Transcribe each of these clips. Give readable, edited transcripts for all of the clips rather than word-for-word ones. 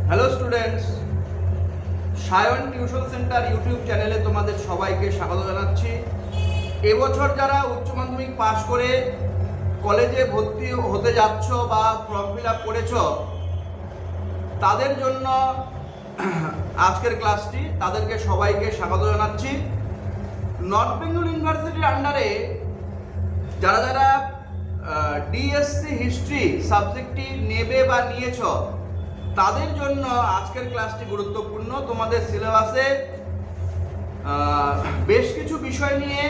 Hello students, Sayan tuition centre YouTube চ্যানেলে তোমাদের সবাইকে স্বাগত জানাচ্ছি। এবছর যারা উচ্চ মাধ্যমিক পাশ করে কলেজে ভর্তি হতে যাচ্ছ বা ফর্ম ফিল আপ করেছ, তাদের জন্য আজকের ক্লাসটি, তাদেরকে সবাইকে স্বাগত জানাচ্ছি। নর্থ বেঙ্গল ইউনিভার্সিটির আন্ডারে যারা যারা ডিএসসি হিস্ট্রি সাবজেক্টটি নেবে বা নিয়েছ, তাদের জন্য আজকের ক্লাসটি গুরুত্বপূর্ণ। তোমাদের সিলেবাসে বেশ কিছু বিষয় নিয়ে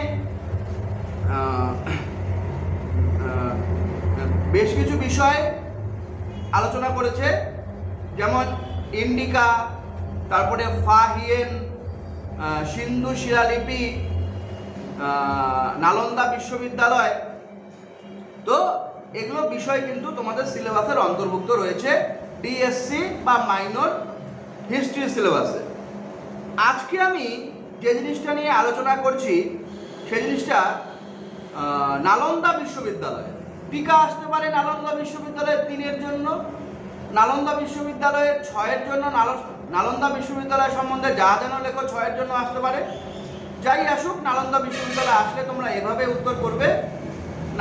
আলোচনা করেছে, যেমন ইন্ডিকা, তারপরে ফাহিয়েন, সিন্ধু শিলালিপি, নালন্দা বিশ্ববিদ্যালয়। তো এগুলো বিষয় কিন্তু তোমাদের সিলেবাসের অন্তর্ভুক্ত রয়েছে ডিএসসি বা মাইনর হিস্ট্রি সিলেবাসে। আজকে আমি যে জিনিসটা নিয়ে আলোচনা করছি সেই জিনিসটা নালন্দা বিশ্ববিদ্যালয়। টিকা আসতে পারে নালন্দা বিশ্ববিদ্যালয়ের 3-এর জন্য, নালন্দা বিশ্ববিদ্যালয়ের 6-এর জন্য। নালন্দা বিশ্ববিদ্যালয় সম্বন্ধে যা যেন লেখো 6-এর জন্য আসতে পারে। যাই আসুক, নালন্দা বিশ্ববিদ্যালয় আসলে তোমরা এভাবে উত্তর করবে,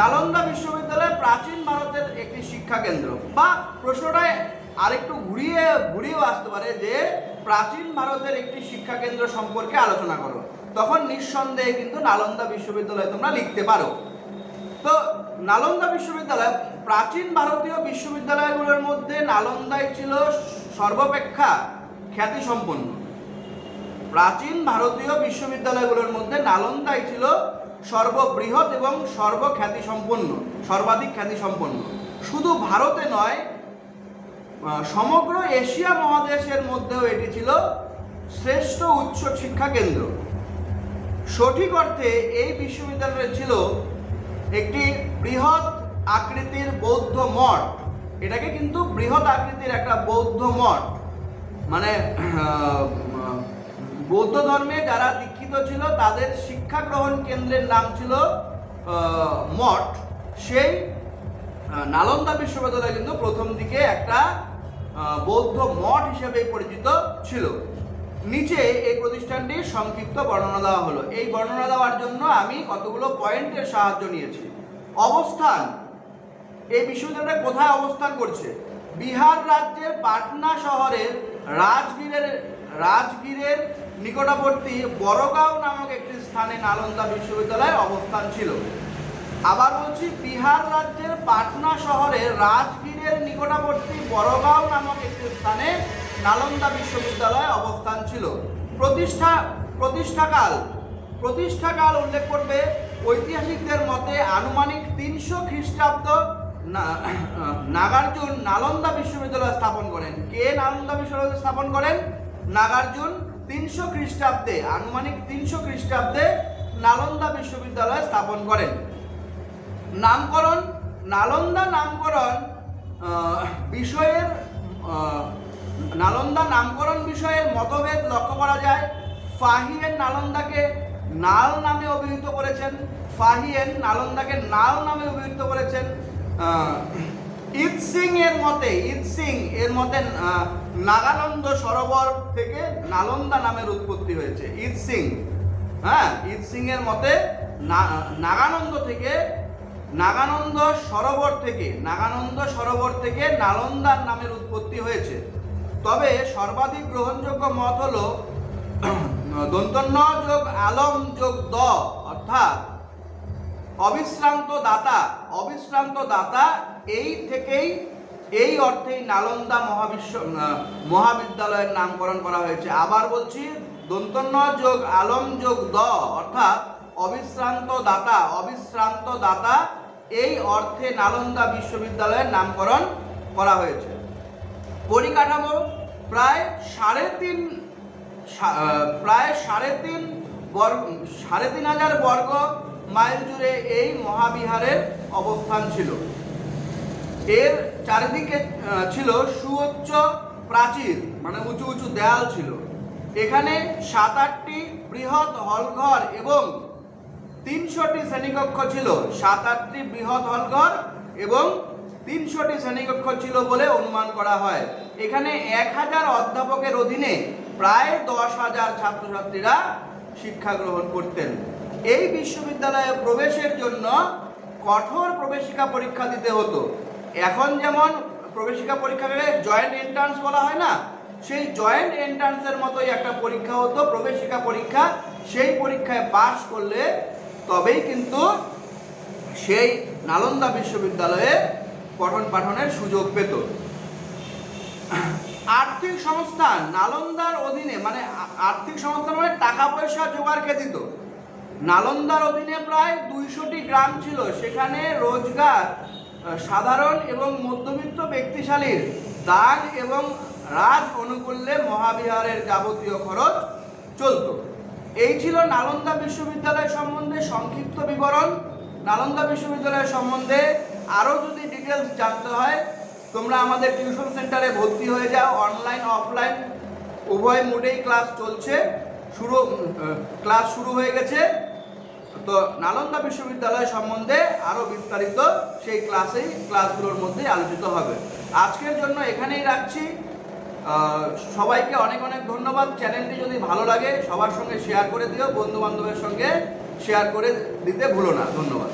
নালন্দা বিশ্ববিদ্যালয় প্রাচীন ভারতের একটি শিক্ষা কেন্দ্র। বা প্রশ্নটায় আরেকটু ঘুরিয়েও আসতে পারে যে প্রাচীন ভারতের একটি শিক্ষা কেন্দ্র সম্পর্কে আলোচনা করো। তখন নিঃসন্দেহে কিন্তু নালন্দা বিশ্ববিদ্যালয় তোমরা লিখতে পারো। তো নালন্দা বিশ্ববিদ্যালয় প্রাচীন ভারতীয় বিশ্ববিদ্যালয়গুলোর মধ্যে নালন্দাই ছিল সর্বাপেক্ষা খ্যাতিসম্পন্ন। প্রাচীন ভারতীয় বিশ্ববিদ্যালয়গুলোর মধ্যে নালন্দাই ছিল সর্ববৃহৎ এবং সর্বাধিক খ্যাতিসম্পন্ন। শুধু ভারতে নয়, সমগ্র এশিয়া মহাদেশের মধ্যেও এটি ছিল শ্রেষ্ঠ উচ্চ শিক্ষা কেন্দ্র। সঠিক অর্থে এই বিশ্ববিদ্যালয় ছিল একটি বৃহৎ আকৃতির বৌদ্ধ মঠ। এটাকে কিন্তু বৃহৎ আকৃতির একটা বৌদ্ধ মঠ, মানে বৌদ্ধ ধর্মে যারা দীক্ষিত ছিল তাদের শিক্ষা গ্রহণ কেন্দ্রের নাম ছিল মঠ। সেই নালন্দা বিশ্ববিদ্যালয় কিন্তু প্রথম দিকে একটা বৌদ্ধ মঠ হিসেবে পরিচিত ছিল। নিচে এই প্রতিষ্ঠানটির সংক্ষিপ্ত বর্ণনা দেওয়া হলো। এই বর্ণনা দেওয়ার জন্য আমি কতগুলো পয়েন্টের সাহায্য নিয়েছি। অবস্থান, এই বিশ্ববিদ্যালয়টা কোথায় অবস্থান করছে? বিহার রাজ্যের পাটনা শহরের রাজগীরের নিকটবর্তী বড়গাঁও নামক একটি স্থানে নালন্দা বিশ্ববিদ্যালয়ের অবস্থান ছিল। আবার বলছি, বিহার রাজ্যের পাটনা শহরের রাজগীরের নিকটবর্তী বড়গাঁও নামক একটি স্থানে নালন্দা বিশ্ববিদ্যালয় অবস্থান ছিল। প্রতিষ্ঠাকাল উল্লেখ করবে ঐতিহাসিকদের মতে আনুমানিক 300 খ্রিস্টাব্দ নাগার্জুন নালন্দা বিশ্ববিদ্যালয় স্থাপন করেন। কে নালন্দা বিশ্ববিদ্যালয় স্থাপন করেন? নাগার্জুন 300 খ্রিস্টাব্দে, আনুমানিক 300 খ্রিস্টাব্দে নালন্দা বিশ্ববিদ্যালয় স্থাপন করেন। নামকরণ, নালন্দা নামকরণ বিষয়ের মতভেদ লক্ষ্য করা যায়। ফাহিয়েন নালন্দাকে নাল নামে অভিহিত করেছেন। ইৎসিং এর মতে নাগানন্দ সরোবর থেকে নালন্দা নামের উৎপত্তি হয়েছে। ইৎসিং এর মতে নাগানন্দ সরোবর থেকে নালন্দার নামের উৎপত্তি হয়েছে। তবে সর্বাধিক গ্রহণযোগ্য মত হলো দন্তন্য যোগ আলম যোগ দ, অর্থাৎ অবিশ্রান্ত দাতা। এই অর্থেই নালন্দা মহাবিদ্যালয়ের নামকরণ করা হয়েছে। আবার বলছি, দন্তন্য যোগ আলম যোগ দ, অর্থাৎ অবিশ্রান্ত দাতা, এই অর্থে নালন্দা বিশ্ববিদ্যালয়ের নামকরণ করা হয়েছে। পরিকাঠামো প্রায় সাড়ে তিন হাজার বর্গ মাইল জুড়ে এই মহাবিহারের অবস্থান ছিল। এর চারিদিকে ছিল সুউচ্চ প্রাচীর, মানে উঁচু উঁচু দেয়াল ছিল। এখানে 7-8টি বৃহৎ হলঘর এবং 300টি শ্রেণীকক্ষ ছিল। 7-8টি বৃহৎ হলঘর এবং 300টি শ্রেণীকক্ষ ছিল বলে অনুমান করা হয়। এখানে 1000 অধ্যাপকের অধীনে প্রায় 10,000 ছাত্রছাত্রীরা শিক্ষা গ্রহণ করতেন। এই বিশ্ববিদ্যালয়ে প্রবেশের জন্য কঠোর প্রবেশিকা পরীক্ষা দিতে হতো। এখন যেমন প্রবেশিকা পরীক্ষাকে জয়েন্ট এন্ট্রান্স বলা হয় না, সেই জয়েন্ট এন্ট্রান্সের মতোই একটা পরীক্ষা হতো, প্রবেশিকা পরীক্ষা। সেই পরীক্ষায় পাশ করলে তবেই কিন্তু সেই নালন্দা বিশ্ববিদ্যালয়ে পঠন পাঠনের সুযোগ পেত। আর্থিক সংস্থান নালন্দার অধীনে, মানে আর্থিক সংস্থান মানে টাকা পয়সা জোগাড়কে দিত। নালন্দার অধীনে প্রায় 200টি গ্রাম ছিল। সেখানে রোজগার সাধারণ এবং মধ্যবিত্ত ব্যক্তিশালীর দান এবং রাজ অনুকূল্যে মহাবিহারের যাবতীয় খরচ চলত। এই ছিল নালন্দা বিশ্ববিদ্যালয় সম্বন্ধে সংক্ষিপ্ত বিবরণ। নালন্দা বিশ্ববিদ্যালয় সম্বন্ধে আরও যদি ডিটেলস জানতে হয়, তোমরা আমাদের টিউশন সেন্টারে ভর্তি হয়ে যাও। অনলাইন অফলাইন উভয় মোডেই ক্লাস চলছে, ক্লাস শুরু হয়ে গেছে। তো নালন্দা বিশ্ববিদ্যালয় সম্বন্ধে আরও বিস্তারিত সেই ক্লাসগুলোর মধ্যেই আলোচিত হবে। আজকের জন্য এখানেই রাখছি। সবাইকে অনেক অনেক ধন্যবাদ। চ্যানেলটি যদি ভালো লাগে সবার সঙ্গে শেয়ার করে দিও, বন্ধু বান্ধবের সঙ্গে শেয়ার করে দিতে ভুলো না। ধন্যবাদ।